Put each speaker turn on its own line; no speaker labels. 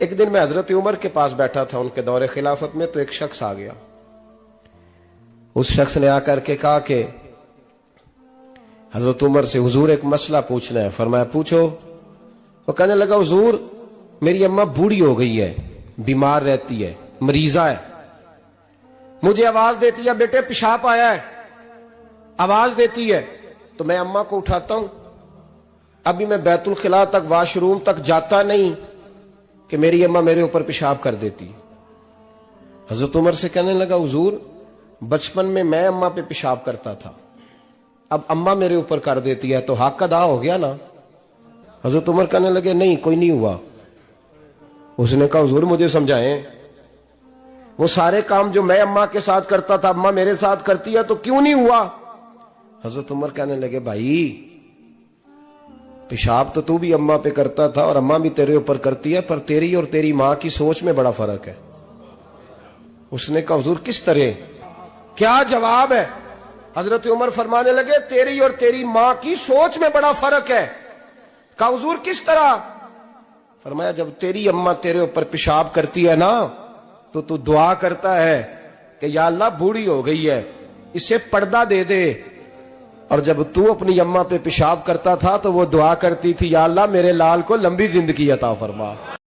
ایک دن میں حضرت عمر کے پاس بیٹھا تھا ان کے دور خلافت میں، تو ایک شخص آ گیا. اس شخص نے آ کر کے کہا کہ حضرت عمر سے حضور ایک مسئلہ پوچھنا ہے. فرمایا پوچھو. وہ کہنے لگا حضور میری اماں بوڑھی ہو گئی ہے، بیمار رہتی ہے، مریضہ ہے، مجھے آواز دیتی ہے بیٹے پیشاب آیا ہے، آواز دیتی ہے تو میں اماں کو اٹھاتا ہوں. ابھی میں بیت الخلاء تک واش روم تک جاتا نہیں کہ میری اماں میرے اوپر پیشاب کر دیتی. حضرت عمر سے کہنے لگا حضور بچپن میں اماں پہ پیشاب کرتا تھا، اب اماں میرے اوپر کر دیتی ہے تو حق ادا ہو گیا نا. حضرت عمر کہنے لگے نہیں کوئی نہیں ہوا. اس نے کہا حضور مجھے سمجھائیں، وہ سارے کام جو میں اماں کے ساتھ کرتا تھا اماں میرے ساتھ کرتی ہے تو کیوں نہیں ہوا؟ حضرت عمر کہنے لگے بھائی پیشاب تو بھی اماں پہ کرتا تھا اور اماں بھی تیرے اوپر کرتی ہے، پر تیری اور تیری ماں کی سوچ میں بڑا فرق ہے. اس نے کہا حضور کس طرح، کیا جواب ہے؟ حضرت عمر فرمانے لگے تیری اور تیری ماں کی سوچ میں بڑا فرق ہے. کہا حضور کس طرح؟ فرمایا جب تیری اماں تیرے اوپر پیشاب کرتی ہے نا تو تو دعا کرتا ہے کہ یا اللہ بوڑھی ہو گئی ہے اسے پردہ دے دے، اور جب تو اپنی اماں پہ پیشاب کرتا تھا تو وہ دعا کرتی تھی یا اللہ میرے لال کو لمبی زندگی عطا فرما.